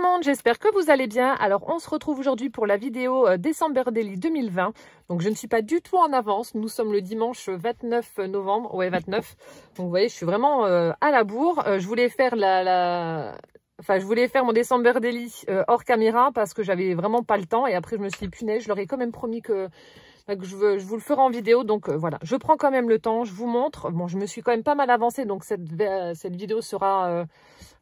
monde, j'espère que vous allez bien. Alors on se retrouve aujourd'hui pour la vidéo December Daily 2020. Donc je ne suis pas du tout en avance, nous sommes le dimanche 29 novembre, ouais 29. Donc vous voyez, je suis vraiment à la bourre. Je voulais faire je voulais faire mon December Daily hors caméra parce que j'avais vraiment pas le temps. Et après je me suis dit, punaise, je leur ai quand même promis que je vous le ferai en vidéo. Donc voilà, je prends quand même le temps, je vous montre. Bon, je me suis quand même pas mal avancée, donc cette vidéo sera...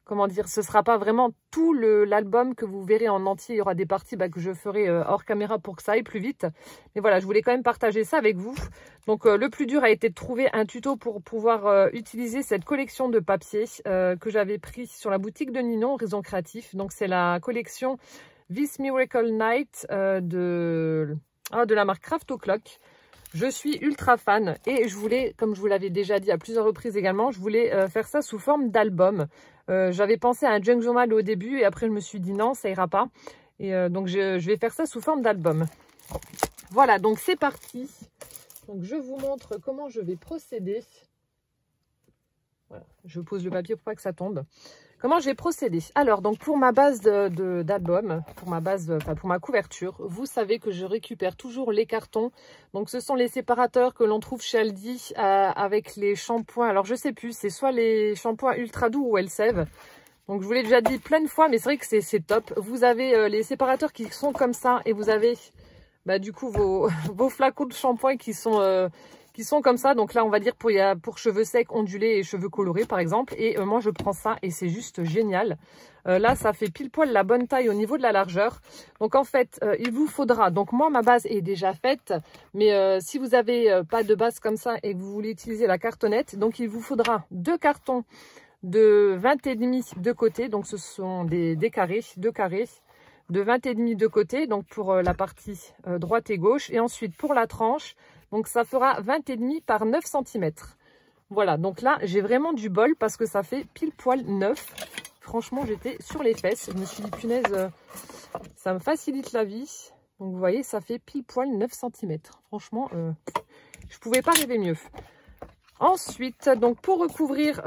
comment dire, ce sera pas vraiment tout l'album que vous verrez en entier. Il y aura des parties que je ferai hors caméra pour que ça aille plus vite. Mais voilà, je voulais quand même partager ça avec vous. Donc le plus dur a été de trouver un tuto pour pouvoir utiliser cette collection de papier que j'avais pris sur la boutique de Ninon, Horizon Créatif. Donc c'est la collection This Miracle Night de la marque Craft O'Clock. Je suis ultra fan et je voulais, comme je vous l'avais déjà dit à plusieurs reprises également, je voulais faire ça sous forme d'album. J'avais pensé à un junk journal au début et après je me suis dit non, ça ira pas. Et donc je vais faire ça sous forme d'album. Voilà, donc c'est parti. Donc je vous montre comment je vais procéder. Voilà, je pose le papier pour pas que ça tombe. Comment je vais procéder? Alors, donc pour ma base d'album, pour ma couverture, vous savez que je récupère toujours les cartons. Donc, ce sont les séparateurs que l'on trouve chez Aldi avec les shampoings. Alors, je sais plus, c'est soit les shampoings Ultra Doux ou Elseve. Donc, je vous l'ai déjà dit plein de fois, mais c'est vrai que c'est top. Vous avez les séparateurs qui sont comme ça et vous avez du coup vos flacons de shampoing qui sont comme ça. Donc là, on va dire pour cheveux secs, ondulés et cheveux colorés, par exemple. Et moi, je prends ça et c'est juste génial. Là, ça fait pile poil la bonne taille au niveau de la largeur. Donc, en fait, il vous faudra... Donc, moi, ma base est déjà faite. Mais si vous n'avez pas de base comme ça et que vous voulez utiliser la cartonnette, donc il vous faudra 2 cartons de 20,5 de côté. Donc, ce sont des carrés, 2 carrés de 20,5 de côté. Donc, pour la partie droite et gauche. Et ensuite, pour la tranche... Donc, ça fera 20,5 par 9 cm. Voilà, donc là, j'ai vraiment du bol parce que ça fait pile poil 9. Franchement, j'étais sur les fesses. Je me suis dit, punaise, ça me facilite la vie. Donc, vous voyez, ça fait pile poil 9 cm. Franchement, je pouvais pas rêver mieux. Ensuite, donc pour recouvrir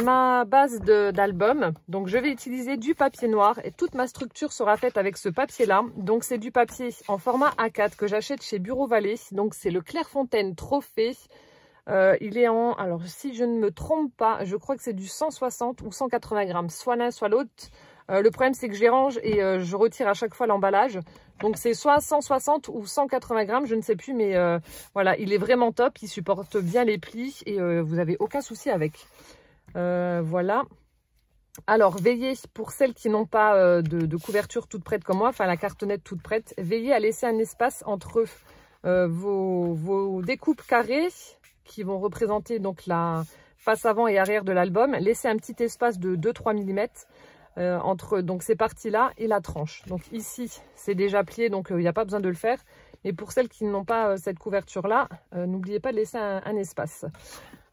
ma base d'album, donc je vais utiliser du papier noir et toute ma structure sera faite avec ce papier-là. Donc c'est du papier en format A4 que j'achète chez Bureau Vallée. Donc c'est le Clairefontaine Trophée. Il est en, alors si je ne me trompe pas, je crois que c'est du 160 ou 180 grammes, soit l'un soit l'autre. Le problème c'est que je les range et je retire à chaque fois l'emballage. Donc c'est soit 160 ou 180 grammes, je ne sais plus, mais voilà, il est vraiment top, il supporte bien les plis et vous n'avez aucun souci avec. Voilà. Alors veillez, pour celles qui n'ont pas de couverture toute prête comme moi, enfin la cartonnette toute prête, veillez à laisser un espace entre vos découpes carrées qui vont représenter donc la face avant et arrière de l'album. Laissez un petit espace de 2-3 mm. Entre donc ces parties-là et la tranche. Donc ici, c'est déjà plié, donc il n'y a pas besoin de le faire. Mais pour celles qui n'ont pas cette couverture-là, n'oubliez pas de laisser un espace.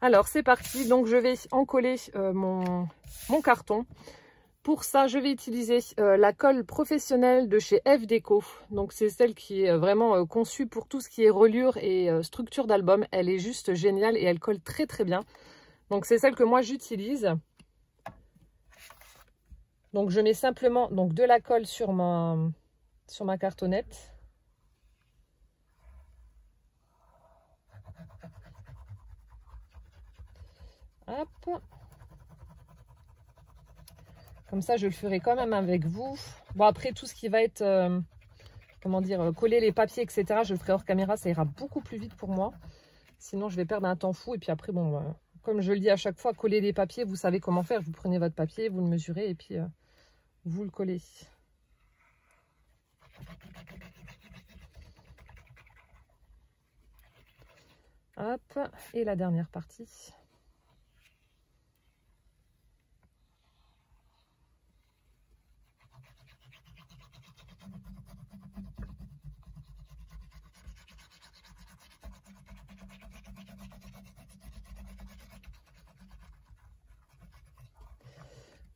Alors, c'est parti. Donc, je vais encoller mon carton. Pour ça, je vais utiliser la colle professionnelle de chez F Déco. Donc, c'est celle qui est vraiment conçue pour tout ce qui est reliure et structure d'album. Elle est juste géniale et elle colle très, très bien. Donc, c'est celle que moi, j'utilise. Donc, je mets simplement de la colle sur ma cartonnette. Hop. Comme ça, je le ferai quand même avec vous. Bon, après, tout ce qui va être, comment dire, coller les papiers, etc., je le ferai hors caméra. Ça ira beaucoup plus vite pour moi. Sinon, je vais perdre un temps fou. Et puis après, bon, comme je le dis à chaque fois, coller les papiers, vous savez comment faire. Vous prenez votre papier, vous le mesurez et puis... vous le collez. Hop, et la dernière partie.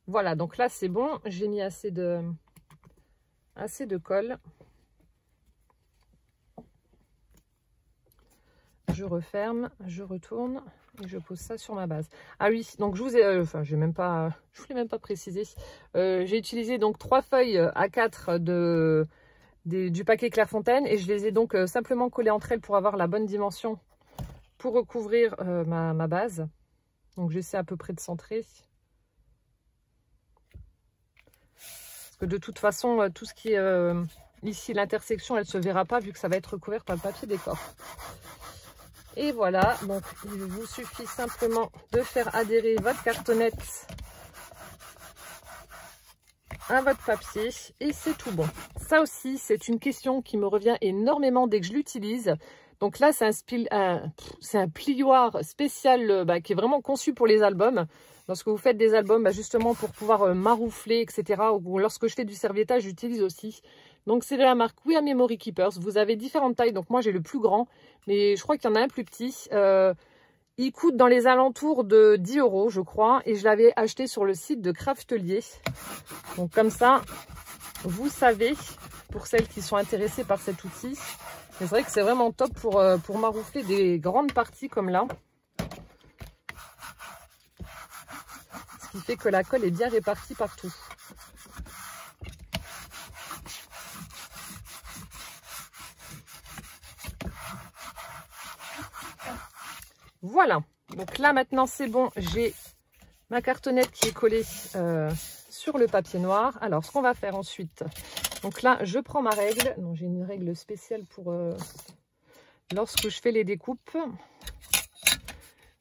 Voilà, donc là c'est bon, j'ai mis assez de colle. je referme, je retourne et je pose ça sur ma base. Ah oui, donc je vous ai, enfin je voulais même pas préciser. J'ai utilisé donc 3 feuilles A4 du paquet Clairefontaine et je les ai donc simplement collées entre elles pour avoir la bonne dimension pour recouvrir ma base. Donc j'essaie à peu près de centrer. Parce que de toute façon, tout ce qui est ici, l'intersection, elle ne se verra pas vu que ça va être recouvert par le papier décor. Et voilà, donc il vous suffit simplement de faire adhérer votre cartonnette à votre papier et c'est tout bon. Ça aussi, c'est une question qui me revient énormément dès que je l'utilise. Donc là, c'est un plioir spécial qui est vraiment conçu pour les albums. Lorsque vous faites des albums, justement pour pouvoir maroufler, etc. Ou lorsque je fais du serviettage, j'utilise aussi. Donc c'est de la marque We Are Memory Keepers. Vous avez différentes tailles. Donc moi, j'ai le plus grand, mais je crois qu'il y en a un plus petit. Il coûte dans les alentours de 10 €, je crois. Et je l'avais acheté sur le site de Craftelier. Donc comme ça, vous savez, pour celles qui sont intéressées par cet outil. C'est vrai que c'est vraiment top pour maroufler des grandes parties comme là. Ce qui fait que la colle est bien répartie partout. Voilà, donc là maintenant c'est bon, j'ai ma cartonnette qui est collée sur le papier noir. Alors ce qu'on va faire ensuite, donc là je prends ma règle, j'ai une règle spéciale pour lorsque je fais les découpes.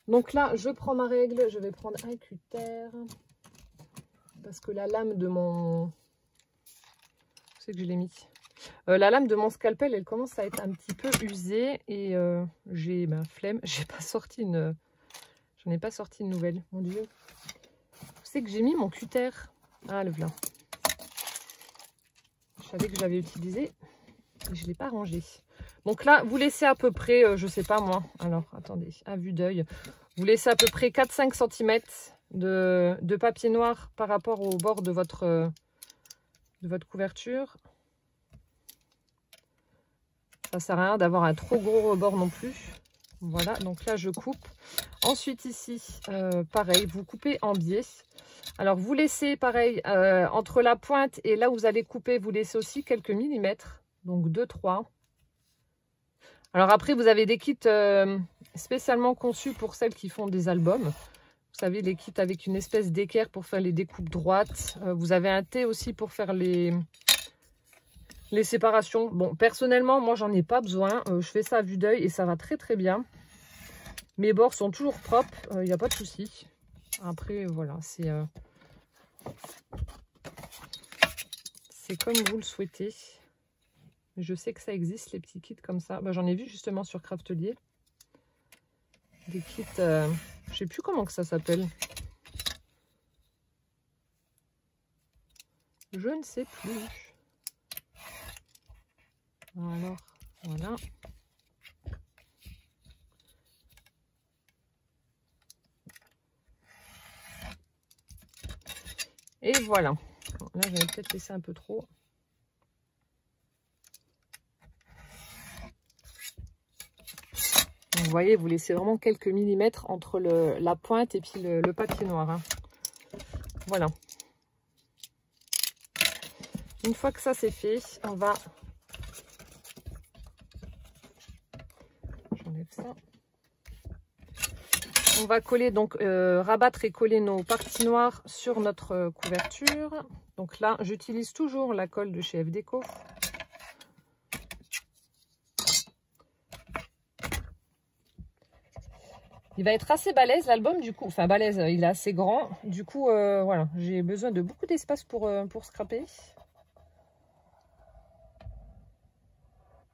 Donc là je prends ma règle, je vais prendre un cutter parce que la lame de mon... C'est que je l'ai mis. La lame de mon scalpel, elle commence à être un petit peu usée et j'ai ma flemme. J'ai pas sorti une... J'en ai pas sorti une nouvelle, mon Dieu. C'est que j'ai mis mon cutter. Ah, le voilà. Je savais que j'avais utilisé et je l'ai pas rangé. Donc là, vous laissez à peu près, je sais pas moi. Alors, attendez, à vue d'œil. Vous laissez à peu près 4-5 cm de papier noir par rapport au bord de votre couverture. Ça sert à rien d'avoir un trop gros rebord non plus. Voilà, donc là je coupe. Ensuite ici, pareil, vous coupez en biais. Alors vous laissez pareil, entre la pointe et là où vous allez couper, vous laissez aussi quelques millimètres. Donc 2-3. Alors après, vous avez des kits spécialement conçus pour celles qui font des albums. Vous savez, les kits avec une espèce d'équerre pour faire les découpes droites. Vous avez un T aussi pour faire les séparations. Bon, personnellement, moi, j'en ai pas besoin. Je fais ça à vue d'œil et ça va très, très bien. Mes bords sont toujours propres. Il n'y a pas de souci. Après, voilà, c'est comme vous le souhaitez. Je sais que ça existe, les petits kits comme ça. J'en ai vu justement sur Craftelier. Des kits, je sais plus comment que ça s'appelle. Je ne sais plus. Alors, voilà. Et voilà. Là, j'avais peut-être laissé un peu trop. Vous voyez, vous laissez vraiment quelques millimètres entre la pointe et puis le papier noir. Hein. Voilà. Une fois que ça c'est fait, on va... J'enlève ça. On va coller, donc rabattre et coller nos parties noires sur notre couverture. Donc là, j'utilise toujours la colle de chez FDeco. Il va être assez balèze l'album du coup, enfin balèze, il est assez grand. Du coup, voilà, j'ai besoin de beaucoup d'espace pour scraper.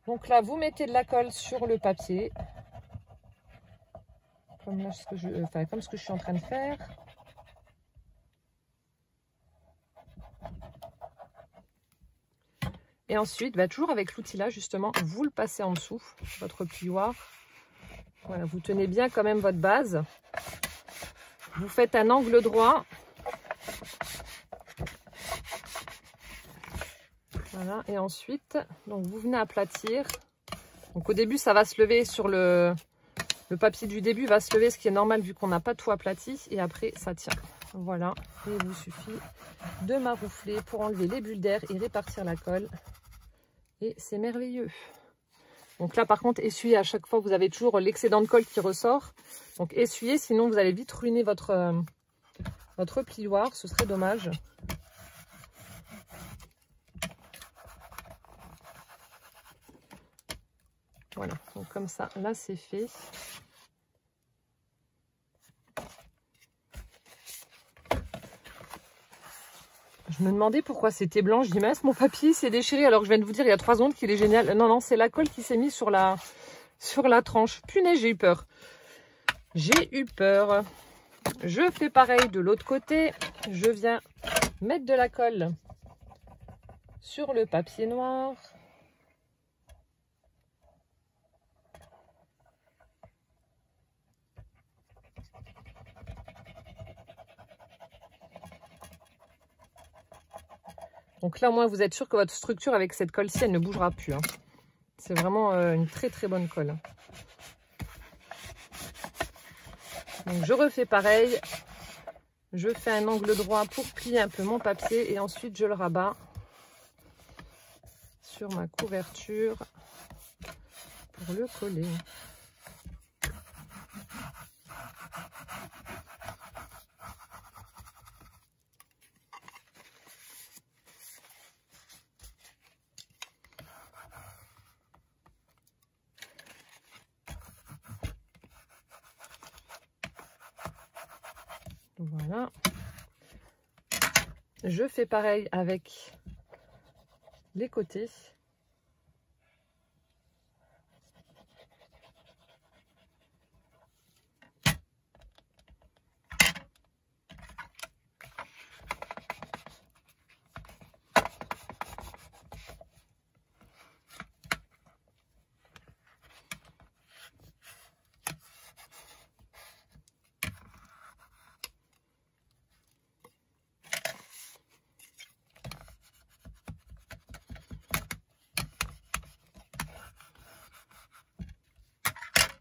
Donc là, vous mettez de la colle sur le papier. Comme là, comme ce que je suis en train de faire. Et ensuite, toujours avec l'outil là, justement, vous le passez en dessous, votre plioir. Voilà, vous tenez bien quand même votre base. Vous faites un angle droit. Voilà, et ensuite, donc vous venez aplatir. Donc au début, ça va se lever sur le Le papier du début va se lever, ce qui est normal vu qu'on n'a pas tout aplati. Et après, ça tient. Voilà. Et il vous suffit de maroufler pour enlever les bulles d'air et répartir la colle. Et c'est merveilleux. Donc là, par contre, essuyez à chaque fois. Vous avez toujours l'excédent de colle qui ressort. Donc essuyez, sinon vous allez vite ruiner votre plioir. Ce serait dommage. Voilà, donc comme ça, là c'est fait. Je me demandais pourquoi c'était blanc. Je dis, mince, mon papier s'est déchiré. Alors que je viens de vous dire, il y a 3 secondes qu'il est génial. Non, non, c'est la colle qui s'est mise sur la tranche. Punaise, j'ai eu peur. J'ai eu peur. Je fais pareil de l'autre côté. Je viens mettre de la colle sur le papier noir. Donc là, au moins, vous êtes sûr que votre structure avec cette colle-ci, elle ne bougera plus. Hein. C'est vraiment une très très bonne colle. Donc je refais pareil. Je fais un angle droit pour plier un peu mon papier et ensuite je le rabats sur ma couverture pour le coller. Voilà. Je fais pareil avec les côtés.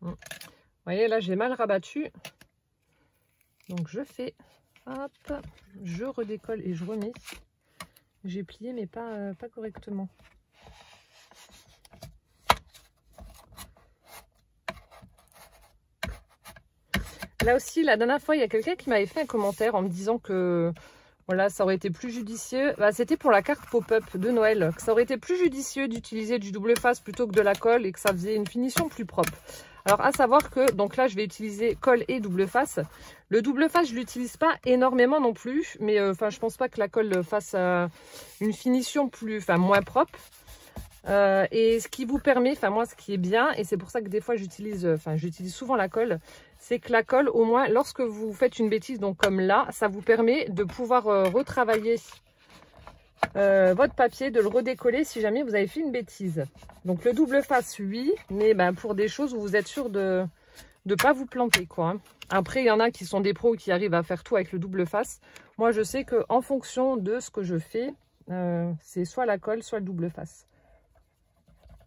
Vous voyez, là, j'ai mal rabattu. Donc, je fais, hop, je redécolle et je remets. J'ai plié, mais pas correctement. Là aussi, la dernière fois, il y a quelqu'un qui m'avait fait un commentaire en me disant que voilà, ça aurait été plus judicieux. Bah, c'était pour la carte pop-up de Noël. Que ça aurait été plus judicieux d'utiliser du double face plutôt que de la colle et que ça faisait une finition plus propre. Alors, à savoir que, donc là, je vais utiliser colle et double face. Le double face, je ne l'utilise pas énormément non plus. Mais je pense pas que la colle fasse une finition moins propre. Et ce qui vous permet, moi, ce qui est bien, et c'est pour ça que des fois, j'utilise souvent la colle, c'est que la colle, au moins, lorsque vous faites une bêtise, donc comme là, ça vous permet de pouvoir retravailler votre papier, de le redécoller si jamais vous avez fait une bêtise. Donc le double face, oui, mais pour des choses où vous êtes sûr de ne pas vous planter, quoi. Après, il y en a qui sont des pros qui arrivent à faire tout avec le double face. Moi, je sais qu'en fonction de ce que je fais, c'est soit la colle, soit le double face.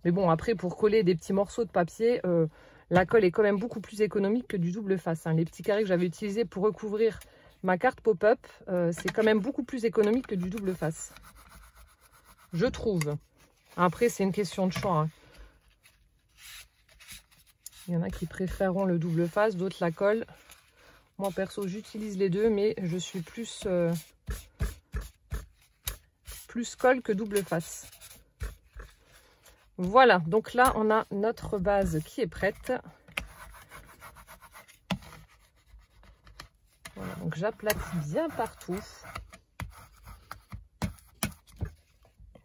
Mais bon, après, pour coller des petits morceaux de papier, la colle est quand même beaucoup plus économique que du double face. Hein. Les petits carrés que j'avais utilisés pour recouvrir ma carte pop-up, c'est quand même beaucoup plus économique que du double face. Je trouve. Après, c'est une question de choix. Hein. Il y en a qui préféreront le double face, d'autres la colle. Moi, perso, j'utilise les deux, mais je suis plus colle que double face. Voilà, donc là, on a notre base qui est prête. Voilà, donc j'aplatis bien partout.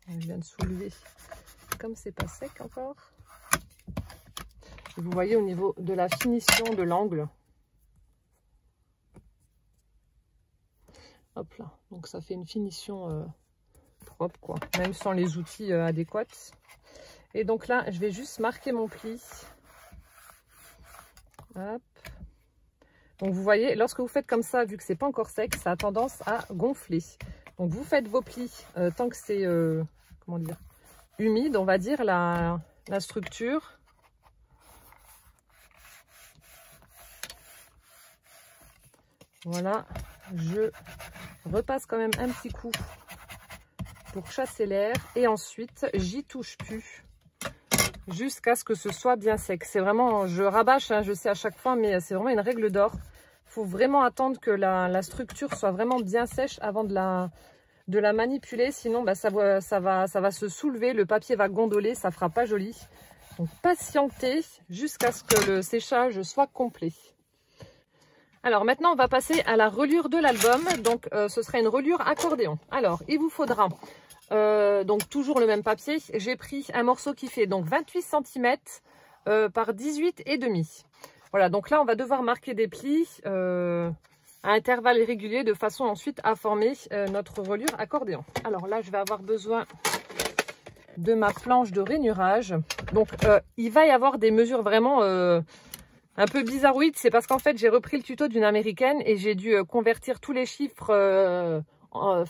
Je viens de soulever comme c'est pas sec encore. Et vous voyez au niveau de la finition de l'angle. Hop là, donc ça fait une finition propre, quoi, même sans les outils adéquats. Et donc là, je vais juste marquer mon pli. Hop. Donc vous voyez, lorsque vous faites comme ça, vu que c'est pas encore sec, ça a tendance à gonfler. Donc vous faites vos plis tant que c'est comment dire, humide, on va dire, la structure. Voilà, je repasse quand même un petit coup pour chasser l'air. Et ensuite, j'y touche plus jusqu'à ce que ce soit bien sec. C'est vraiment, je rabâche, hein, je sais à chaque fois, mais c'est vraiment une règle d'or. Il faut vraiment attendre que la structure soit vraiment bien sèche avant de la manipuler. Sinon, bah, ça va se soulever, le papier va gondoler, ça fera pas joli. Donc, patientez jusqu'à ce que le séchage soit complet. Alors maintenant, on va passer à la reliure de l'album. Donc, ce sera une reliure accordéon. Alors, il vous faudra donc toujours le même papier. J'ai pris un morceau qui fait donc 28 cm par 18,5. Voilà, donc là, on va devoir marquer des plis à intervalles réguliers de façon ensuite à former notre reliure accordéon. Alors là, je vais avoir besoin de ma planche de rainurage. Donc, il va y avoir des mesures vraiment un peu bizarroïdes. C'est parce qu'en fait, j'ai repris le tuto d'une américaine et j'ai dû convertir tous les chiffres en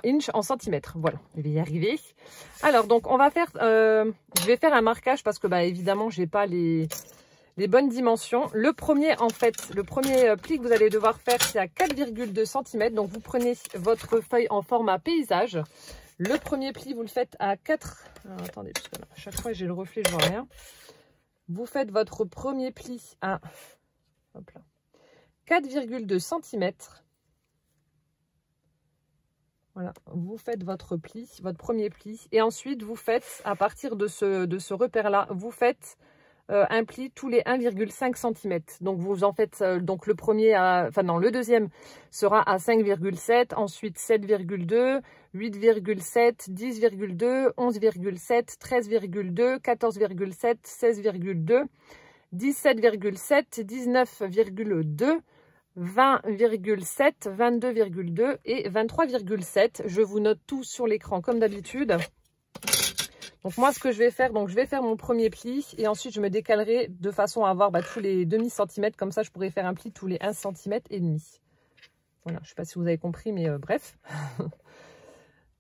inch en centimètres. Voilà, je vais y arriver. Alors, donc, on va faire... je vais faire un marquage parce que, bah, évidemment, j'ai pas les bonnes dimensions. Le premier, en fait, le premier pli que vous allez devoir faire, c'est à 4,2 cm. Donc, vous prenez votre feuille en format paysage. Le premier pli, vous le faites à 4... Alors, attendez, parce que là, à chaque fois, j'ai le reflet, je vois rien. Vous faites votre premier pli à 4,2 cm. Voilà, vous faites votre pli, votre premier pli. Et ensuite, vous faites, à partir de ce repère-là, vous faites un pli tous les 1,5 cm. Donc, vous en faites, donc le premier, le deuxième sera à 5,7, ensuite 7,2, 8,7, 10,2, 11,7, 13,2, 14,7, 16,2, 17,7, 19,2, 20,7, 22,2 et 23,7. Je vous note tout sur l'écran comme d'habitude. Donc moi, ce que je vais faire, donc je vais faire mon premier pli et ensuite je me décalerai de façon à avoir tous les demi-centimètres. Comme ça, je pourrais faire un pli tous les 1,5 cm. Voilà, je ne sais pas si vous avez compris, mais bref.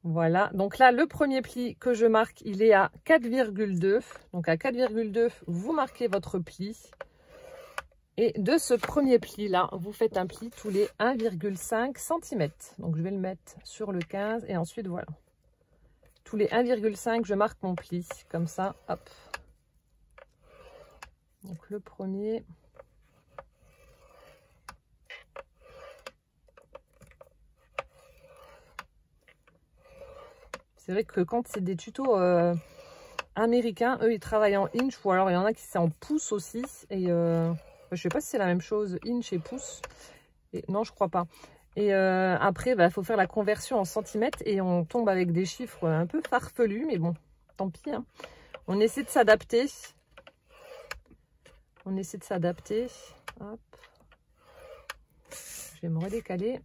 Voilà, donc là, le premier pli que je marque, il est à 4,2. Donc à 4,2, vous marquez votre pli. Et de ce premier pli-là, vous faites un pli tous les 1,5 cm. Donc je vais le mettre sur le 15 et ensuite, voilà. Tous les 1,5, je marque mon pli, comme ça, hop. Donc le premier. C'est vrai que quand c'est des tutos américains, eux, ils travaillent en inch, ou alors il y en a qui c'est en pouces aussi. Et je sais pas si c'est la même chose, inch et pouces. Et, non, je crois pas. Et après, il faut faire la conversion en centimètres et on tombe avec des chiffres un peu farfelus, mais bon, tant pis. Hein. On essaie de s'adapter. On essaie de s'adapter. Hop. Je vais me redécaler.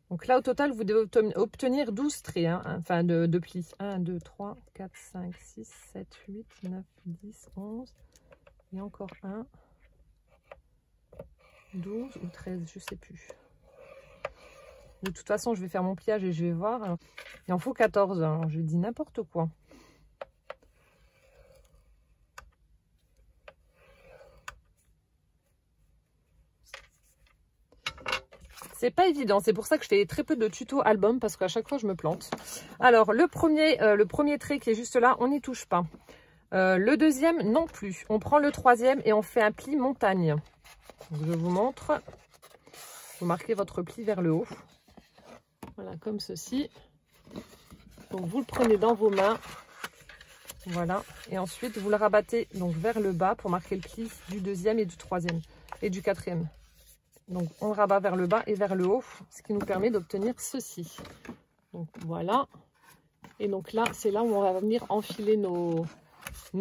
Donc là, au total, vous devez obtenir 12 traits, hein, enfin de plis. 1, 2, 3, 4, 5, 6, 7, 8, 9, 10, 11. Et encore un. 12 ou 13, je ne sais plus. De toute façon, je vais faire mon pliage et je vais voir. Alors, il en faut 14. Alors, je dis n'importe quoi. C'est pas évident, c'est pour ça que je fais très peu de tutos album parce qu'à chaque fois je me plante. Alors le premier trait qui est juste là, on n'y touche pas. Le deuxième non plus. On prend le troisième et on fait un pli montagne. Donc, je vous montre. Vous marquez votre pli vers le haut. Voilà, comme ceci. Donc vous le prenez dans vos mains. Voilà. Et ensuite vous le rabattez donc vers le bas pour marquer le pli du deuxième et du troisième et du quatrième. Donc, on rabat vers le bas et vers le haut, ce qui nous permet d'obtenir ceci. Donc, voilà. Et donc là, c'est là où on va venir enfiler nos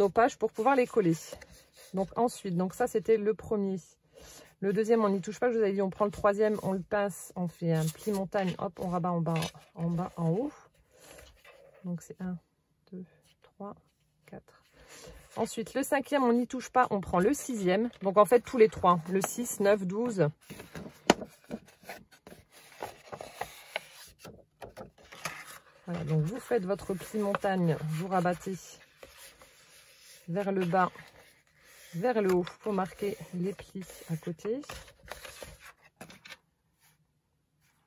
pages pour pouvoir les coller. Donc, ensuite, donc ça, c'était le premier. Le deuxième, on n'y touche pas. Je vous avais dit, on prend le troisième, on le pince, on fait un pli montagne. Hop, on rabat en bas, en haut. Donc, c'est 1, 2, 3, 4. Ensuite, le cinquième, on n'y touche pas, on prend le sixième. Donc, en fait, tous les trois, le 6, 9, 12. Voilà, donc vous faites votre pli montagne, vous rabattez vers le bas, vers le haut pour marquer les plis à côté.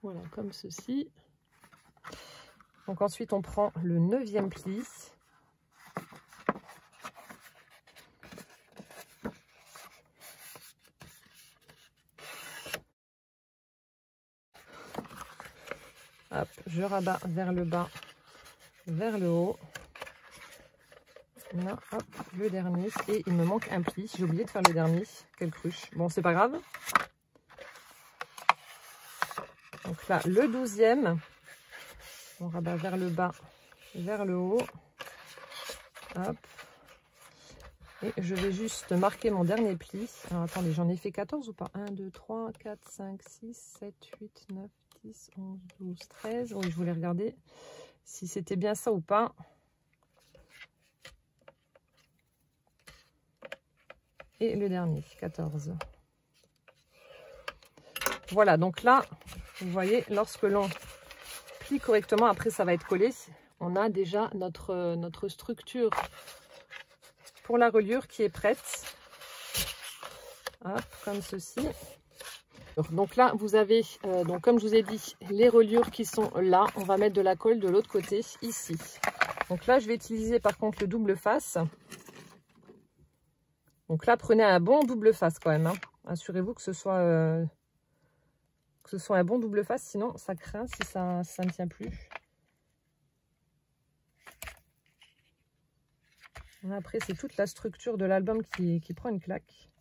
Voilà, comme ceci. Donc ensuite, on prend le 9e pli. Hop, je rabats vers le bas, vers le haut. Là, hop, le dernier. Et il me manque un pli. J'ai oublié de faire le dernier. Quelle cruche. Bon, c'est pas grave. Donc là, le 12e. On rabat vers le bas, vers le haut. Hop. Et je vais juste marquer mon dernier pli. Alors attendez, j'en ai fait 14 ou pas? 1, 2, 3, 4, 5, 6, 7, 8, 9, 10, 11, 12, 13. Oui, je voulais regarder si c'était bien ça ou pas. Et le dernier, 14. Voilà, donc là, vous voyez, lorsque l'on plie correctement, après ça va être collé, on a déjà notre structure pour la reliure qui est prête. Hop, comme ceci. Donc là, vous avez, donc comme je vous ai dit, les reliures qui sont là. On va mettre de la colle de l'autre côté, ici. Donc là, je vais utiliser par contre le double face. Donc là, prenez un bon double face quand même. Hein. Assurez-vous que ce soit un bon double face, sinon ça craint si ça ne tient plus. Après, c'est toute la structure de l'album qui prend une claque.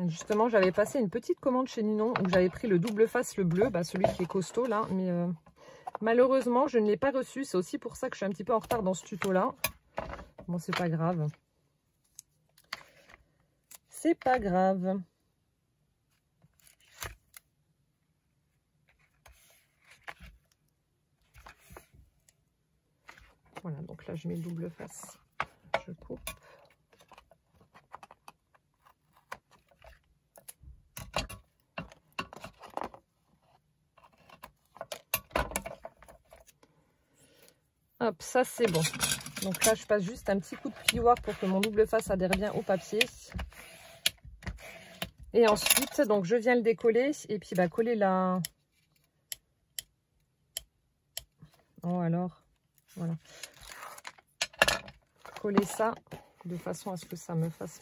Justement, j'avais passé une petite commande chez Ninon où j'avais pris le double face, le bleu, celui qui est costaud là, mais malheureusement, je ne l'ai pas reçu. C'est aussi pour ça que je suis un petit peu en retard dans ce tuto-là. Bon, c'est pas grave. C'est pas grave. Voilà, donc là, je mets le double face. Je coupe. Hop, ça c'est bon. Donc là, je passe juste un petit coup de plioir pour que mon double face adhère bien au papier. Et ensuite, donc je viens le décoller et puis coller la... Oh alors, voilà. Coller ça de façon à ce que ça me fasse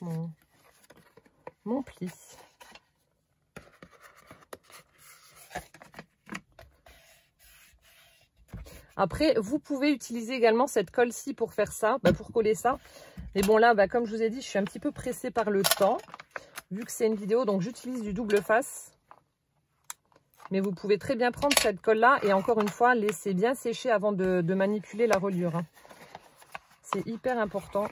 mon pli. Après, vous pouvez utiliser également cette colle-ci pour faire ça, pour coller ça. Mais bon là, comme je vous ai dit, je suis un petit peu pressée par le temps, vu que c'est une vidéo, donc j'utilise du double face. Mais vous pouvez très bien prendre cette colle-là et encore une fois, laisser bien sécher avant de manipuler la reliure. Hein. C'est hyper important.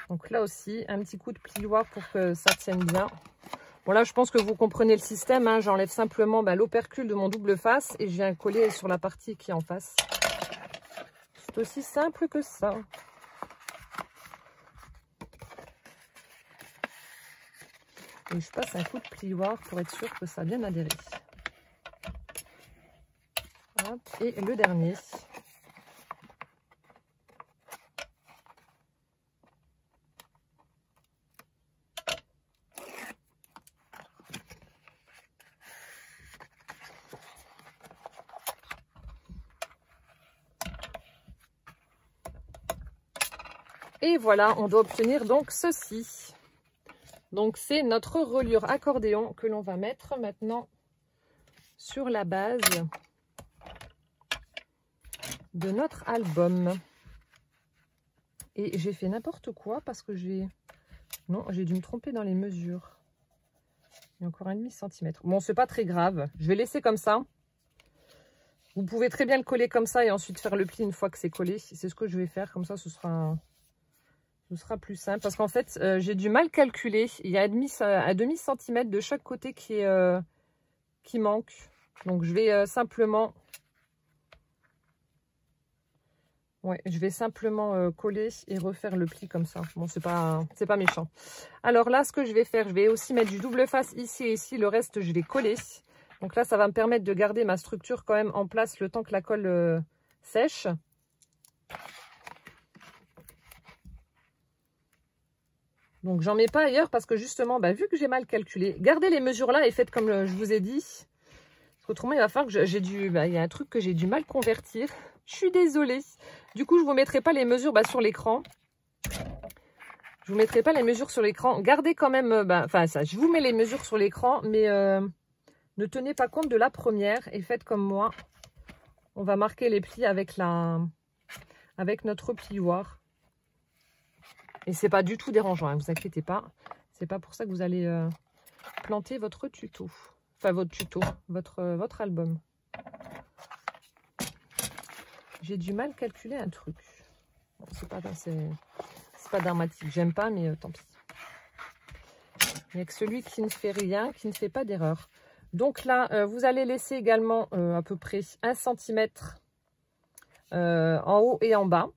Donc là aussi, un petit coup de plioir pour que ça tienne bien. Bon là, je pense que vous comprenez le système. Hein. J'enlève simplement l'opercule de mon double face et je viens coller sur la partie qui est en face. C'est aussi simple que ça. Et je passe un coup de plioir pour être sûr que ça a bien adhéré. Hop. Et le dernier. Et voilà, on doit obtenir donc ceci. Donc c'est notre reliure accordéon que l'on va mettre maintenant sur la base de notre album. Et j'ai fait n'importe quoi parce que j'ai dû me tromper dans les mesures. Il y a encore 1,5 cm. Bon, c'est pas très grave. Je vais laisser comme ça. Vous pouvez très bien le coller comme ça et ensuite faire le pli une fois que c'est collé. C'est ce que je vais faire. Comme ça, ce sera plus simple. Parce qu'en fait, j'ai du mal calculer. Il y a un demi-centimètre de chaque côté qui manque. Donc, je vais simplement Ouais, je vais simplement coller et refaire le pli comme ça. Bon, c'est pas méchant. Alors là, ce que je vais faire, je vais aussi mettre du double face ici et ici. Le reste, je vais coller. Donc là, ça va me permettre de garder ma structure quand même en place le temps que la colle sèche. Donc, j'en mets pas ailleurs parce que justement, vu que j'ai mal calculé, gardez les mesures là et faites comme je vous ai dit. Parce qu'autrement, il va falloir que il y a un truc que j'ai du mal convertir. Je suis désolée. Du coup, je ne vous mettrai pas les mesures sur l'écran. Je vous mettrai pas les mesures sur l'écran. Gardez quand même, je vous mets les mesures sur l'écran, mais ne tenez pas compte de la première et faites comme moi. On va marquer les plis avec notre plioir. Et c'est pas du tout dérangeant, hein, vous inquiétez pas. C'est pas pour ça que vous allez planter votre tuto. Enfin, votre tuto, votre album. J'ai du mal à calculer un truc. Bon, c'est pas dramatique. J'aime pas, mais tant pis. Il n'y a que celui qui ne fait rien, qui ne fait pas d'erreur. Donc là, vous allez laisser également à peu près 1 cm en haut et en bas.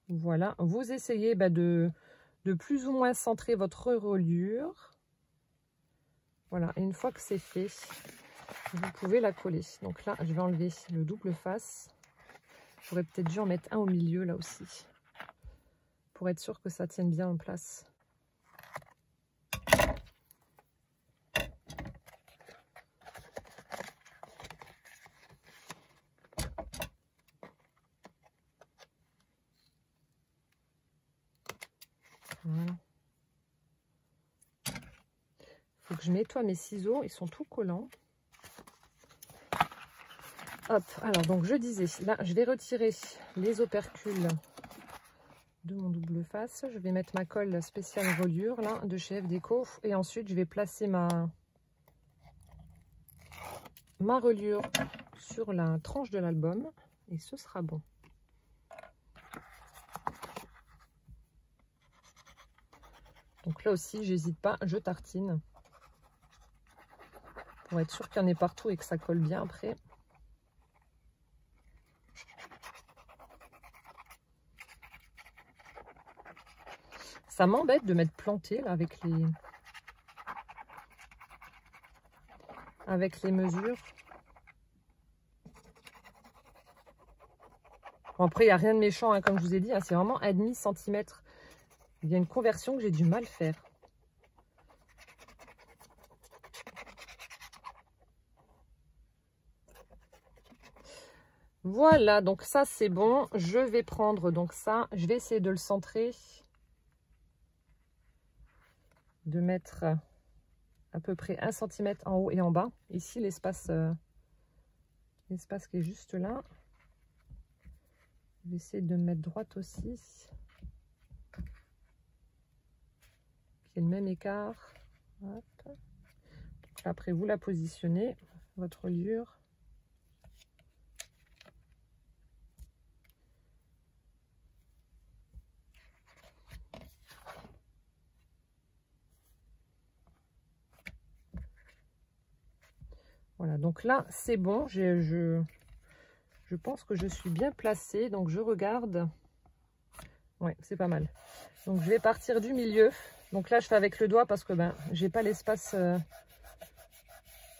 Voilà. Vous essayez de plus ou moins centrer votre reliure. Voilà. Et une fois que c'est fait, vous pouvez la coller. Donc là, je vais enlever le double face. J'aurais peut-être dû en mettre un au milieu là aussi, pour être sûr que ça tienne bien en place. Voilà. Faut que je nettoie mes ciseaux, ils sont tout collants. Hop, alors donc je disais, là je vais retirer les opercules de mon double face. Je vais mettre ma colle spéciale reliure là de chez F Déco et ensuite je vais placer ma reliure sur la tranche de l'album et ce sera bon. Donc là aussi, j'hésite pas, je tartine pour être sûr qu'il y en ait partout et que ça colle bien après. Ça m'embête de m'être plantée là avec les mesures. Bon, après, il n'y a rien de méchant, hein, comme je vous ai dit, hein, c'est vraiment 1,5 cm. Il y a une conversion que j'ai du mal à faire. Voilà, donc ça c'est bon. Je vais prendre donc ça, je vais essayer de le centrer. De mettre à peu près 1 cm en haut et en bas. Ici, l'espace qui est juste là. Je vais essayer de me mettre droite aussi. Qui est le même écart. Hop. Donc là, après, vous la positionnez, votre reliure. Voilà, donc là, c'est bon. Je pense que je suis bien placée. Donc, je regarde. Ouais, c'est pas mal. Donc, je vais partir du milieu. Donc là, je fais avec le doigt parce que j'ai pas l'espace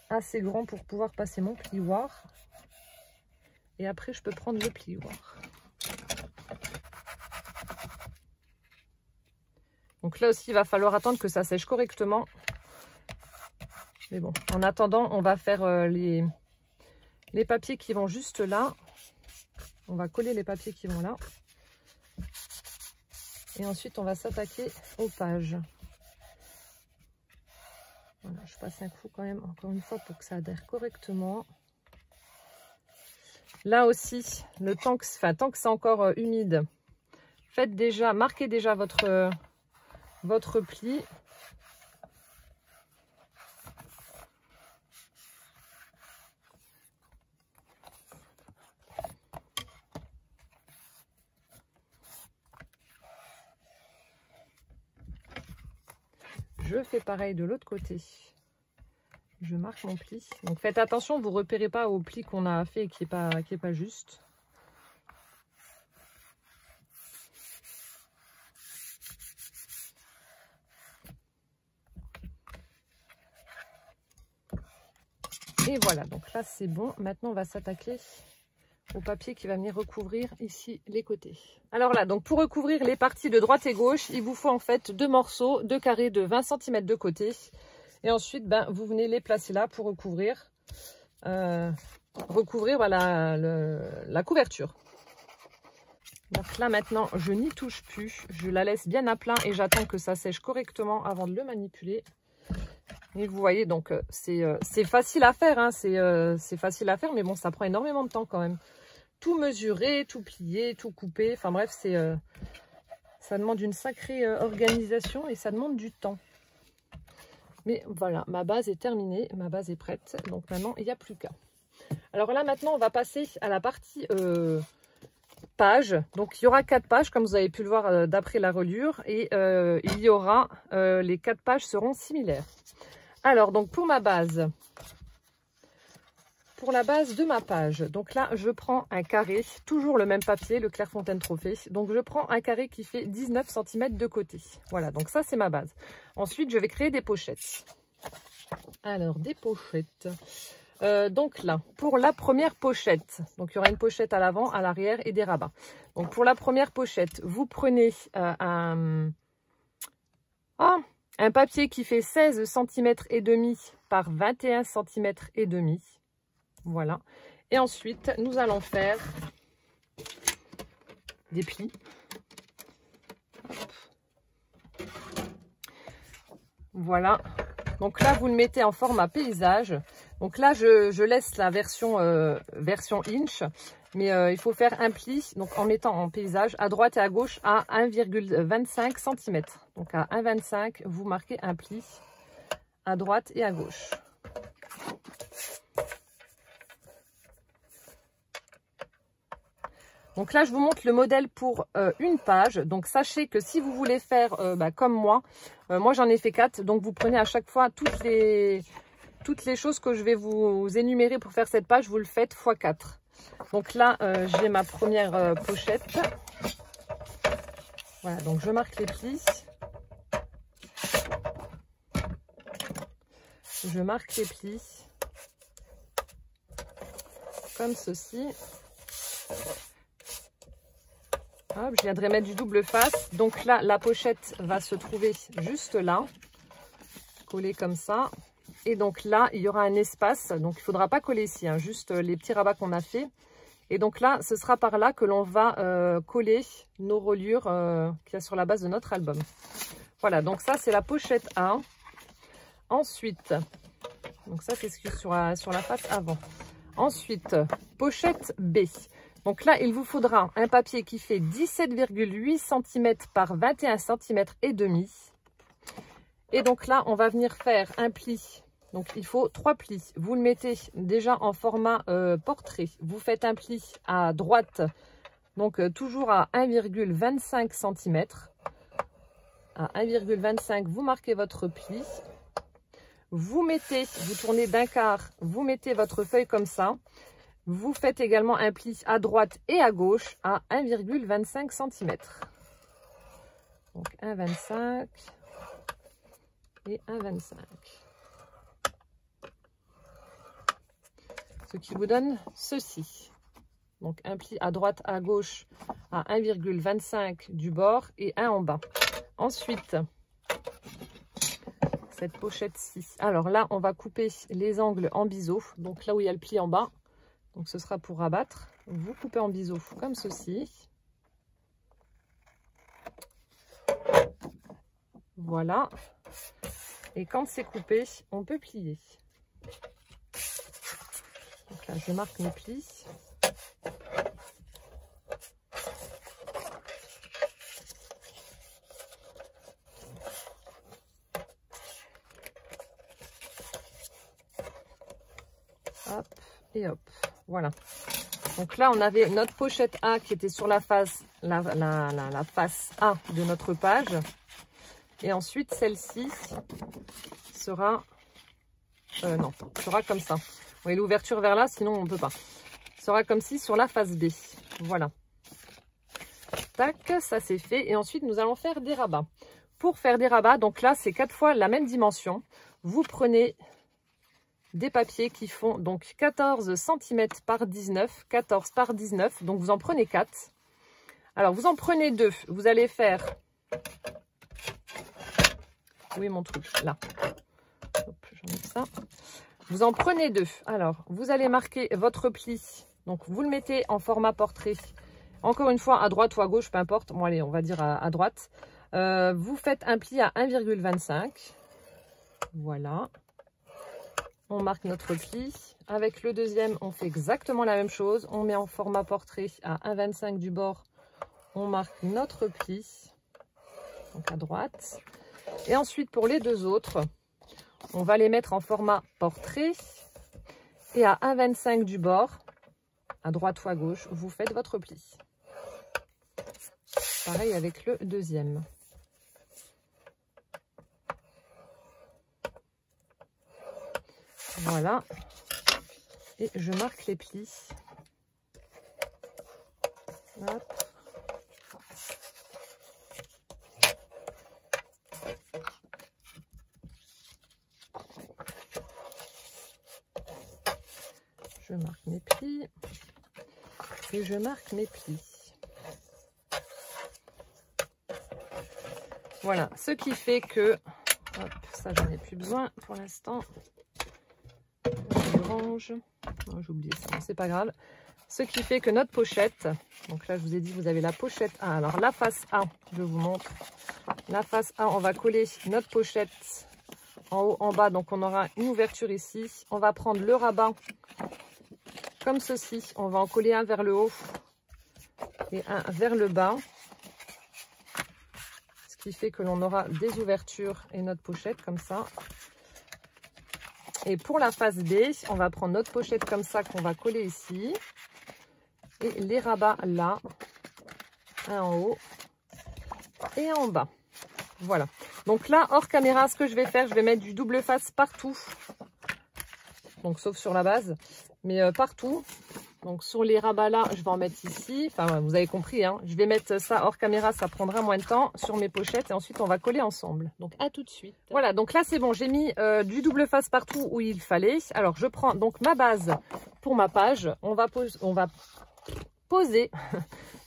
assez grand pour pouvoir passer mon plioir. Et après, je peux prendre le plioir. Donc là aussi, il va falloir attendre que ça sèche correctement. Mais bon, en attendant, on va faire les papiers qui vont juste là. On va coller les papiers qui vont là. Et ensuite, on va s'attaquer aux pages. Voilà, je passe un coup quand même, encore une fois, pour que ça adhère correctement. Là aussi, tant que c'est encore humide, marquez déjà votre pli. Je fais pareil de l'autre côté. Je marque mon pli. Donc faites attention, vous ne repérez pas au pli qu'on a fait et qui est pas juste. Et voilà, donc là c'est bon. Maintenant on va s'attaquer au papier qui va venir recouvrir ici les côtés. Alors là, donc pour recouvrir les parties de droite et gauche, il vous faut en fait 2 morceaux, 2 carrés de 20 cm de côté. Et ensuite, ben, vous venez les placer là pour recouvrir, voilà, la couverture. Donc là maintenant, je n'y touche plus. Je la laisse bien à plat et j'attends que ça sèche correctement avant de le manipuler. Et vous voyez, donc c'est facile à faire, hein, c'est facile à faire, mais bon, ça prend énormément de temps quand même. Tout mesurer, tout plier, tout couper, enfin bref, ça demande une sacrée organisation et ça demande du temps. Mais voilà, ma base est terminée, ma base est prête, donc maintenant il n'y a plus qu'à. Alors là maintenant, on va passer à la partie pages. Donc il y aura 4 pages, comme vous avez pu le voir d'après la reliure, et il y aura, les 4 pages seront similaires. Alors, donc pour ma base, pour la base de ma page, donc là, je prends un carré, toujours le même papier, le Clairefontaine Trophée. Donc, je prends un carré qui fait 19 cm de côté. Voilà, donc ça, c'est ma base. Ensuite, je vais créer des pochettes. Alors, des pochettes. Donc là, pour la première pochette, donc il y aura une pochette à l'avant, à l'arrière et des rabats. Donc, pour la première pochette, vous prenez un papier qui fait 16 cm et demi par 21 cm et demi. Voilà. Et ensuite, nous allons faire des plis. Voilà. Donc là, vous le mettez en format paysage. Donc là, je laisse la version inch. Mais il faut faire un pli, donc en mettant en paysage à droite et à gauche à 1,25 cm. Donc à 1,25, vous marquez un pli à droite et à gauche. Donc là, je vous montre le modèle pour une page. Donc sachez que si vous voulez faire comme moi, moi j'en ai fait 4. Donc vous prenez à chaque fois toutes les choses que je vais vous énumérer pour faire cette page, vous le faites x 4. Donc là, j'ai ma première pochette. Voilà, donc je marque les plis. Je marque les plis. Comme ceci. Hop, je viendrai mettre du double face. Donc là, la pochette va se trouver juste là. Collée comme ça. Et donc là, il y aura un espace. Donc il ne faudra pas coller ici, hein, juste les petits rabats qu'on a fait. Et donc là, ce sera par là que l'on va coller nos reliures qu'il y a sur la base de notre album. Voilà, donc ça, c'est la pochette A. Ensuite, donc ça, c'est sur la face avant. Ensuite, pochette B. Donc là, il vous faudra un papier qui fait 17,8 cm par 21 cm et demi. Et donc là, on va venir faire un pli. Donc, il faut 3 plis. Vous le mettez déjà en format portrait. Vous faites un pli à droite, donc toujours à 1,25 cm. À 1,25, vous marquez votre pli. Vous tournez d'un quart, vous mettez votre feuille comme ça. Vous faites également un pli à droite et à gauche à 1,25 cm. Donc, 1,25 et 1,25. Ce qui vous donne ceci. Donc un pli à droite, à gauche à 1,25 du bord et un en bas. Ensuite, cette pochette-ci. Alors là, on va couper les angles en biseau. Donc là où il y a le pli en bas. Donc ce sera pour rabattre. Vous coupez en biseau comme ceci. Voilà. Et quand c'est coupé, on peut plier. Donc là, je marque mes plis. Hop et hop. Voilà. Donc là, on avait notre pochette A qui était sur la face, la face A de notre page. Et ensuite, celle-ci sera... non, sera comme ça. Vous voyez l'ouverture vers là, sinon on ne peut pas. Sera comme ci sur la face B. Voilà. Tac, ça c'est fait. Et ensuite, nous allons faire des rabats. Pour faire des rabats, donc là, c'est 4 fois la même dimension. Vous prenez des papiers qui font donc 14 cm par 19, 14 par 19. Donc vous en prenez 4. Alors vous en prenez 2. Vous allez faire... Où est mon truc? Là. Hop, j'enlève ça. Vous en prenez 2. Alors vous allez marquer votre pli. Donc vous le mettez en format portrait. Encore une fois, à droite ou à gauche, peu importe. Bon allez, on va dire à droite. Vous faites un pli à 1,25. Voilà. On marque notre pli. Avec le deuxième, on fait exactement la même chose. On met en format portrait à 1,25 du bord. On marque notre pli. Donc à droite. Et ensuite, pour les deux autres, on va les mettre en format portrait. Et à 1,25 du bord, à droite ou à gauche, vous faites votre pli. Pareil avec le deuxième. Voilà. Et je marque les plis. Hop. Je marque mes plis. Et je marque mes plis. Voilà, ce qui fait que, hop, ça j'en ai plus besoin pour l'instant. Je range. J'ai oublié ça, c'est pas grave. Ce qui fait que notre pochette, donc là je vous ai dit vous avez la pochette A. Alors la face A, je vous montre. La face A, on va coller notre pochette en haut, en bas. Donc on aura une ouverture ici. On va prendre le rabat comme ceci. On va en coller un vers le haut et un vers le bas. Ce qui fait que l'on aura des ouvertures et notre pochette comme ça. Et pour la face B, on va prendre notre pochette comme ça qu'on va coller ici. Et les rabats là, un en haut et un en bas. Voilà. Donc là, hors caméra, ce que je vais faire, je vais mettre du double face partout. Donc sauf sur la base, mais partout. Donc sur les rabats là, je vais en mettre ici. Enfin, ouais, vous avez compris, hein. Je vais mettre ça hors caméra, ça prendra moins de temps sur mes pochettes. Et ensuite, on va coller ensemble. Donc à tout de suite. Voilà, donc là c'est bon, j'ai mis du double face partout où il fallait. Alors je prends donc ma base pour ma page. On va poser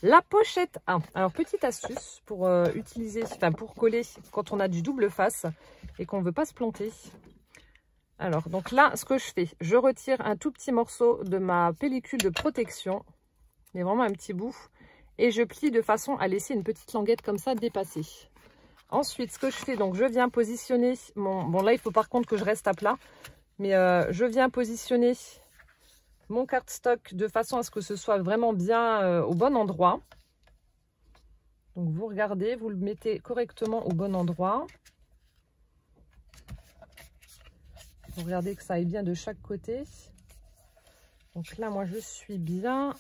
la pochette 1. Alors petite astuce pour utiliser, enfin pour coller quand on a du double face et qu'on ne veut pas se planter. Alors, donc là, ce que je fais, je retire un tout petit morceau de ma pellicule de protection, mais vraiment un petit bout, et je plie de façon à laisser une petite languette comme ça dépasser. Ensuite, ce que je fais, donc je viens positionner mon... Bon, là, il faut par contre que je reste à plat, mais je viens positionner mon cardstock de façon à ce que ce soit vraiment bien au bon endroit. Donc, vous regardez, vous le mettez correctement au bon endroit. Vous regardez que ça aille bien de chaque côté. Donc là, moi, je suis bien.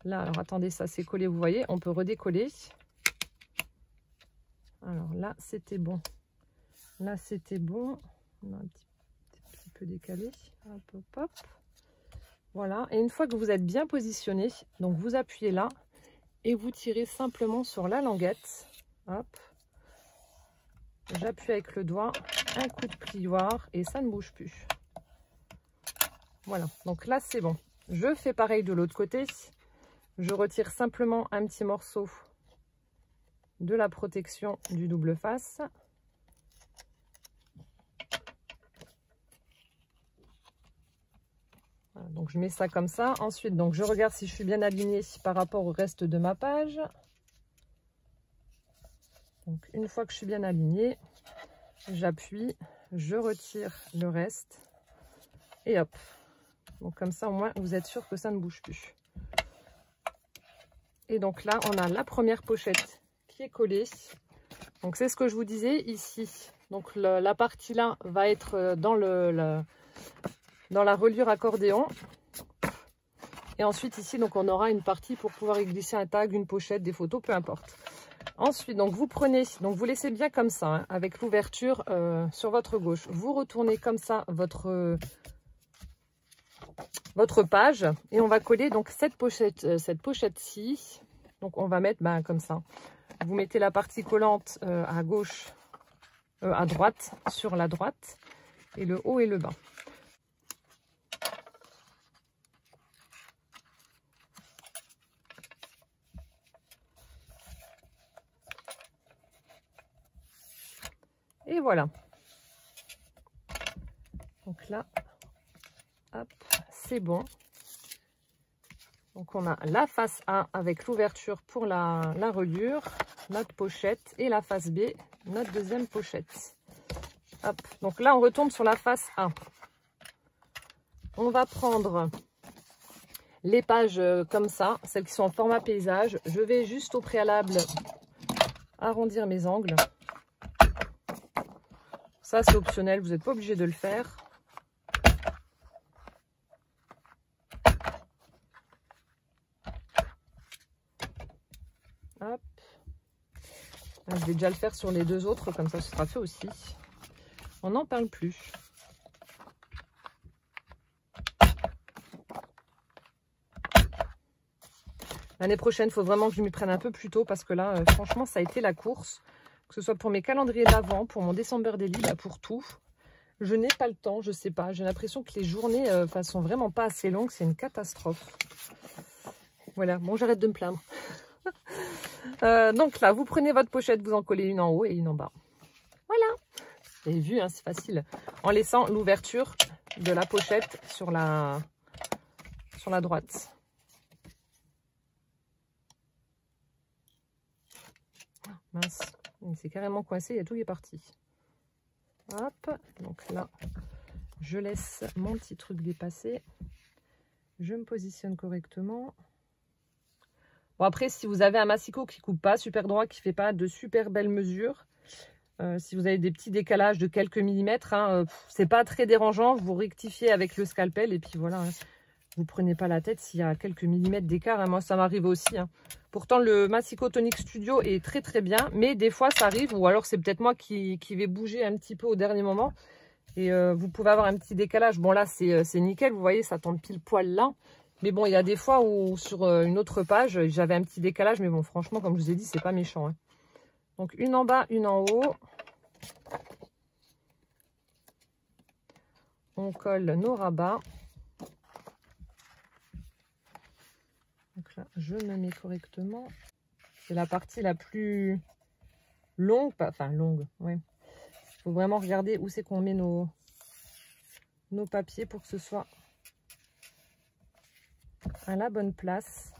Là, alors attendez, ça c'est collé, vous voyez. On peut redécoller. Alors là, c'était bon. Là, c'était bon. On a un petit peu décalé. Hop, hop, hop. Voilà. Et une fois que vous êtes bien positionné, donc vous appuyez là et vous tirez simplement sur la languette. Hop. J'appuie avec le doigt, un coup de plioir et ça ne bouge plus. Voilà, donc là c'est bon. Je fais pareil de l'autre côté. Je retire simplement un petit morceau de la protection du double face. Voilà, donc je mets ça comme ça. Ensuite, donc je regarde si je suis bien alignée par rapport au reste de ma page. Donc une fois que je suis bien alignée, j'appuie, je retire le reste et hop. Donc comme ça au moins vous êtes sûr que ça ne bouge plus. Et donc là on a la première pochette qui est collée. Donc c'est ce que je vous disais ici. Donc la partie là va être dans la reliure accordéon. Et ensuite ici donc on aura une partie pour pouvoir y glisser un tag, une pochette, des photos, peu importe. Ensuite, donc vous prenez, donc vous laissez bien comme ça, hein, avec l'ouverture sur votre gauche. Vous retournez comme ça votre page et on va coller donc cette pochette-ci. Donc on va mettre comme ça. Vous mettez la partie collante à gauche, à droite, sur la droite, et le haut et le bas. Et voilà. Donc là, hop, c'est bon. Donc on a la face A avec l'ouverture pour la reliure, notre pochette, et la face B, notre deuxième pochette. Hop. Donc là on retombe sur la face A. On va prendre les pages comme ça, celles qui sont en format paysage. Je vais juste au préalable arrondir mes angles. Ça c'est optionnel, vous n'êtes pas obligé de le faire. Hop. Là, je vais déjà le faire sur les deux autres, comme ça ce sera fait aussi. On n'en parle plus. L'année prochaine, il faut vraiment que je m'y prenne un peu plus tôt parce que là, franchement, ça a été la course. Que ce soit pour mes calendriers d'avant, pour mon December Daily, là, pour tout. Je n'ai pas le temps, je sais pas. J'ai l'impression que les journées sont vraiment pas assez longues. C'est une catastrophe. Voilà, bon, j'arrête de me plaindre. Donc là, vous prenez votre pochette, vous en collez une en haut et une en bas. Voilà. Vous avez vu, hein, c'est facile. En laissant l'ouverture de la pochette sur la droite. Mince, c'est carrément coincé, il y a tout qui est parti. Hop, donc là, je laisse mon petit truc dépasser. Je me positionne correctement. Bon, après, si vous avez un massicot qui ne coupe pas super droit, qui ne fait pas de super belles mesures, si vous avez des petits décalages de quelques millimètres, hein, c'est pas très dérangeant. Vous rectifiez avec le scalpel et puis voilà. Hein. Vous prenez pas la tête s'il y a quelques millimètres d'écart. Hein. Moi, ça m'arrive aussi. Hein. Pourtant, le Massicot Tonic Studio est très très bien. Mais des fois, ça arrive. Ou alors, c'est peut-être moi qui vais bouger un petit peu au dernier moment. Et vous pouvez avoir un petit décalage. Bon, là, c'est nickel. Vous voyez, ça tombe pile poil là. Mais bon, il y a des fois où sur une autre page, j'avais un petit décalage. Mais bon, franchement, comme je vous ai dit, c'est pas méchant. Hein. Donc, une en bas, une en haut. On colle nos rabats. Donc là, je me mets correctement. C'est la partie la plus longue, enfin longue, ouais. Il faut vraiment regarder où c'est qu'on met nos papiers pour que ce soit à la bonne place.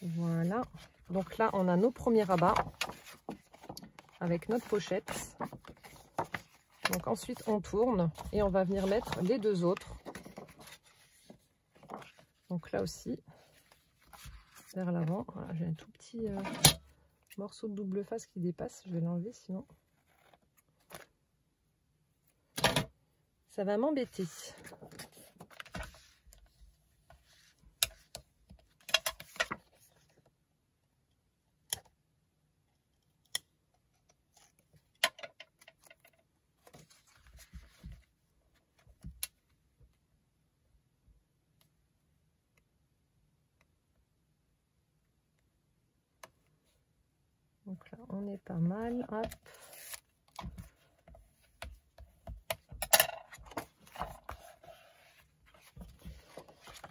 Voilà. Donc là, on a nos premiers rabats avec notre pochette. Donc ensuite, on tourne et on va venir mettre les deux autres. Donc là aussi, vers l'avant. Voilà, j'ai un tout petit morceau de double face qui dépasse. Je vais l'enlever sinon ça va m'embêter. Donc là, on est pas mal. Hop.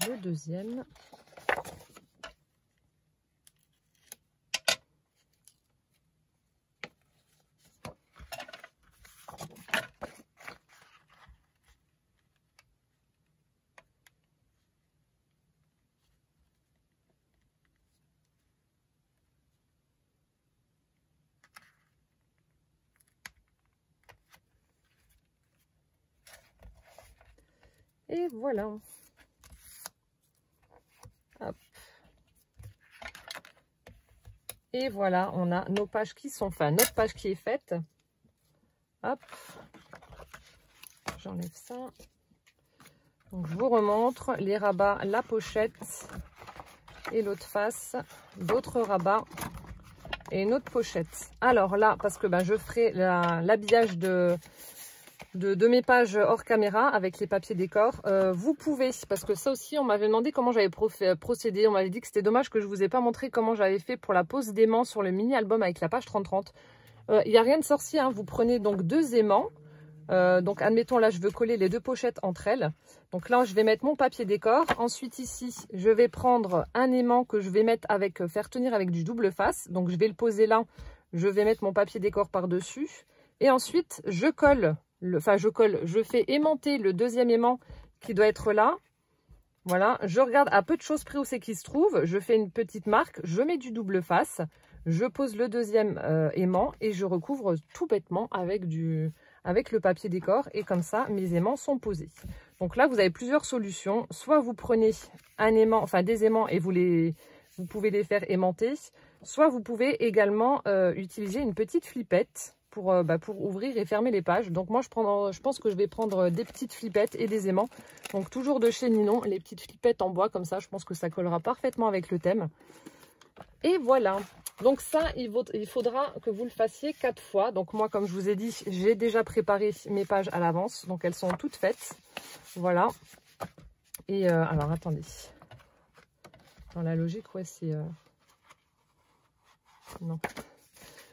Le deuxième. Et voilà. Hop. Et voilà, on a nos pages qui sont faites, notre page qui est faite. Hop. J'enlève ça. Donc, je vous remontre les rabats, la pochette et l'autre face, d'autres rabats et une autre pochette. Alors là, parce que je ferai l'habillage de mes pages hors caméra avec les papiers décor. Vous pouvez, parce que ça aussi on m'avait demandé comment j'avais procédé, on m'avait dit que c'était dommage que je vous ai pas montré comment j'avais fait pour la pose d'aimants sur le mini album avec la page 30-30. Il n'y a rien de sorcier, hein. Vous prenez donc 2 aimants, Donc admettons là je veux coller les deux pochettes entre elles. Donc là je vais mettre mon papier décor. Ensuite ici je vais prendre un aimant que je vais mettre avec, faire tenir avec du double face. Donc je vais le poser là, je vais mettre mon papier décor par dessus. Et ensuite je colle, je fais aimanter le deuxième aimant qui doit être là. Voilà, je regarde à peu de choses près où c'est qu'il se trouve. Je fais une petite marque, je mets du double face. Je pose le deuxième aimant et je recouvre tout bêtement avec le papier décor. Et comme ça, mes aimants sont posés. Donc là, vous avez plusieurs solutions. Soit vous prenez un aimant, enfin des aimants et vous pouvez les faire aimanter. Soit vous pouvez également utiliser une petite flippette pour ouvrir et fermer les pages. Donc moi, je pense que je vais prendre des petites flippettes et des aimants. Donc toujours de chez Ninon, les petites flippettes en bois comme ça. Je pense que ça collera parfaitement avec le thème. Et voilà. Donc ça, il faudra que vous le fassiez 4 fois. Donc moi, comme je vous ai dit, j'ai déjà préparé mes pages à l'avance. Donc elles sont toutes faites. Voilà. Et alors, attendez. Dans la logique, ouais, c'est... Non.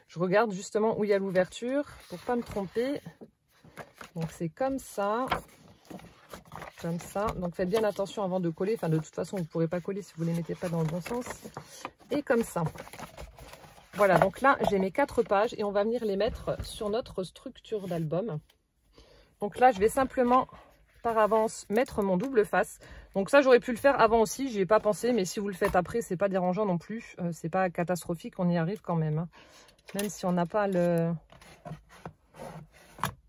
Je regarde justement où il y a l'ouverture pour pas me tromper. Donc c'est comme ça. Comme ça. Donc faites bien attention avant de coller. Enfin, de toute façon, vous ne pourrez pas coller si vous ne les mettez pas dans le bon sens. Et comme ça. Voilà, donc là, j'ai mes 4 pages et on va venir les mettre sur notre structure d'album. Donc là, je vais simplement, par avance, mettre mon double face. Donc ça, j'aurais pu le faire avant aussi, j'y ai pas pensé, mais si vous le faites après, c'est pas dérangeant non plus. C'est pas catastrophique, on y arrive quand même. Hein. Même si on n'a pas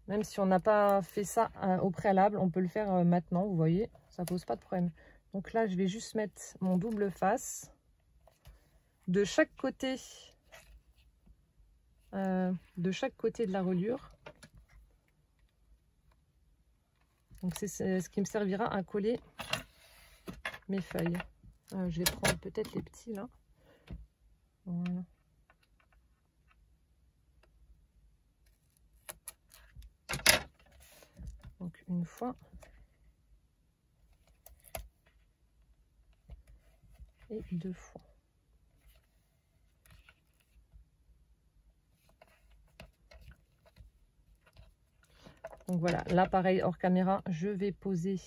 Même si on n'a pas fait ça au préalable, on peut le faire maintenant, vous voyez, ça pose pas de problème. Donc là, je vais juste mettre mon double face de chaque côté. De la reliure. Donc c'est ce qui me servira à coller mes feuilles. Je vais prendre peut-être les petits là. Voilà. Donc une fois. Et 2 fois. Donc voilà, là pareil hors caméra, je vais poser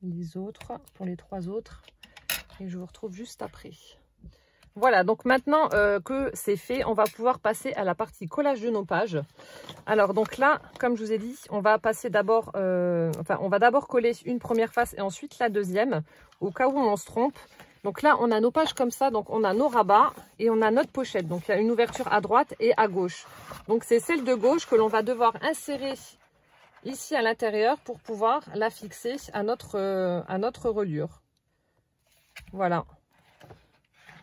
les autres pour les 3 autres et je vous retrouve juste après. Voilà, donc maintenant que c'est fait, on va pouvoir passer à la partie collage de nos pages. Alors donc là, comme je vous ai dit, on va passer d'abord, on va d'abord coller une première face et ensuite la deuxième, au cas où on se trompe. Donc là, on a nos pages comme ça, donc on a nos rabats et on a notre pochette. Donc il y a une ouverture à droite et à gauche. Donc c'est celle de gauche que l'on va devoir insérer ici à l'intérieur pour pouvoir la fixer à notre reliure. Voilà.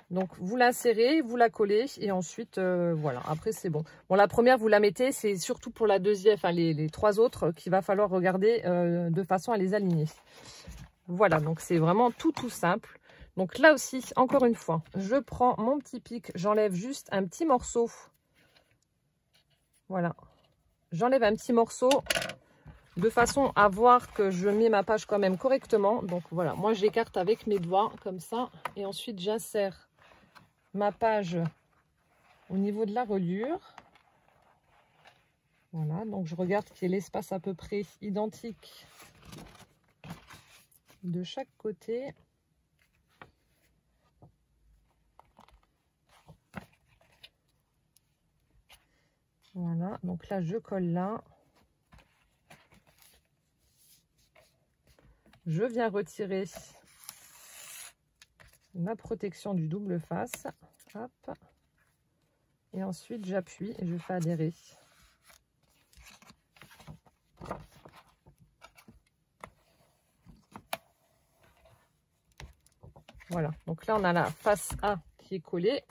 Donc vous l'insérez, vous la collez et ensuite voilà, après c'est bon. Bon, la première vous la mettez, c'est surtout pour la deuxième, enfin les 3 autres qu'il va falloir regarder de façon à les aligner. Voilà, donc c'est vraiment tout simple. Donc là aussi, encore une fois, je prends mon petit pic, j'enlève juste un petit morceau. Voilà, j'enlève un petit morceau de façon à voir que je mets ma page quand même correctement. Donc voilà, moi j'écarte avec mes doigts comme ça et ensuite j'insère ma page au niveau de la reliure. Voilà, donc je regarde qu'il y ait l'espace à peu près identique de chaque côté. Voilà, donc là je colle là. Je viens retirer ma protection du double face. Hop. Et ensuite j'appuie et je fais adhérer. Voilà, donc là on a la face A qui est collée.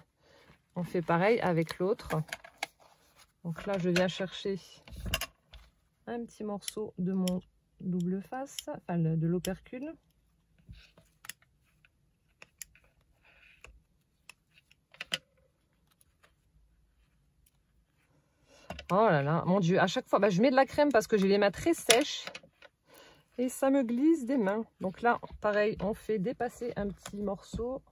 On fait pareil avec l'autre. Donc là je viens chercher un petit morceau de mon double face, enfin de l'opercule. Oh là là, mon Dieu, à chaque fois, je mets de la crème parce que j'ai les mains très sèches et ça me glisse des mains. Donc là, pareil, on fait dépasser un petit morceau.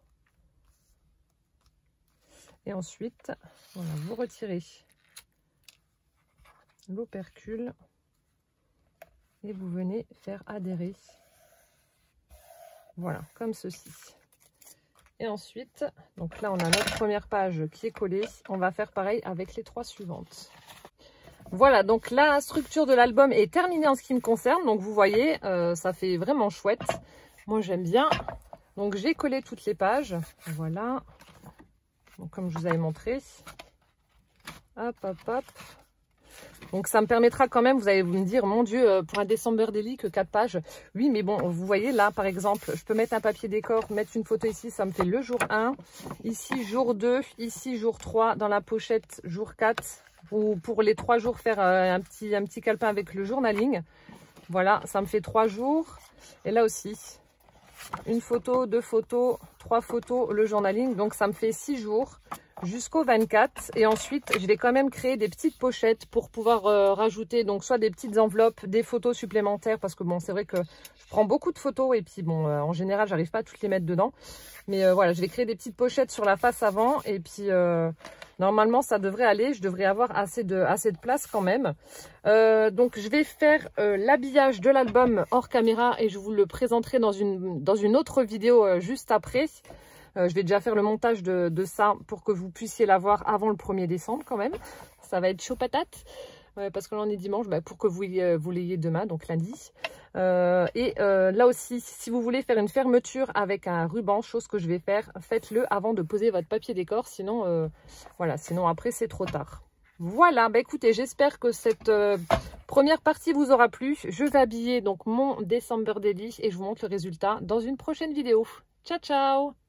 Et ensuite, voilà, vous retirez l'opercule. et vous venez faire adhérer. Voilà, comme ceci. Et ensuite, donc là on a notre première page qui est collée. On va faire pareil avec les 3 suivantes. Voilà, donc la structure de l'album est terminée en ce qui me concerne. Donc vous voyez, ça fait vraiment chouette. Moi j'aime bien. Donc j'ai collé toutes les pages. Voilà. Donc, comme je vous avais montré. Hop, hop, hop. Donc ça me permettra quand même, vous allez me dire, mon Dieu, pour un December Daily que 4 pages. Oui, mais bon, vous voyez là, par exemple, je peux mettre un papier décor, mettre une photo ici, ça me fait le jour 1. Ici, jour 2. Ici, jour 3. Dans la pochette, jour 4. Ou pour les 3 jours, faire un petit calepin avec le journaling. Voilà, ça me fait 3 jours. Et là aussi, une photo, 2 photos, 3 photos, le journaling. Donc ça me fait 6 jours. Jusqu'au 24 et ensuite je vais quand même créer des petites pochettes pour pouvoir rajouter donc soit des petites enveloppes, des photos supplémentaires parce que bon c'est vrai que je prends beaucoup de photos et puis bon en général j'arrive pas à toutes les mettre dedans mais voilà je vais créer des petites pochettes sur la face avant et puis normalement ça devrait aller, je devrais avoir assez de place quand même. Donc je vais faire l'habillage de l'album hors caméra et je vous le présenterai dans une autre vidéo juste après. Je vais déjà faire le montage de ça pour que vous puissiez l'avoir avant le 1er décembre quand même. Ça va être chaud patate parce que là on est dimanche, pour que vous l'ayez demain, donc lundi. Là aussi, si vous voulez faire une fermeture avec un ruban, chose que je vais faire, faites-le avant de poser votre papier décor. Sinon, voilà, sinon après c'est trop tard. Voilà, écoutez, j'espère que cette première partie vous aura plu. Je vais habiller donc mon December Daily et je vous montre le résultat dans une prochaine vidéo. Ciao, ciao!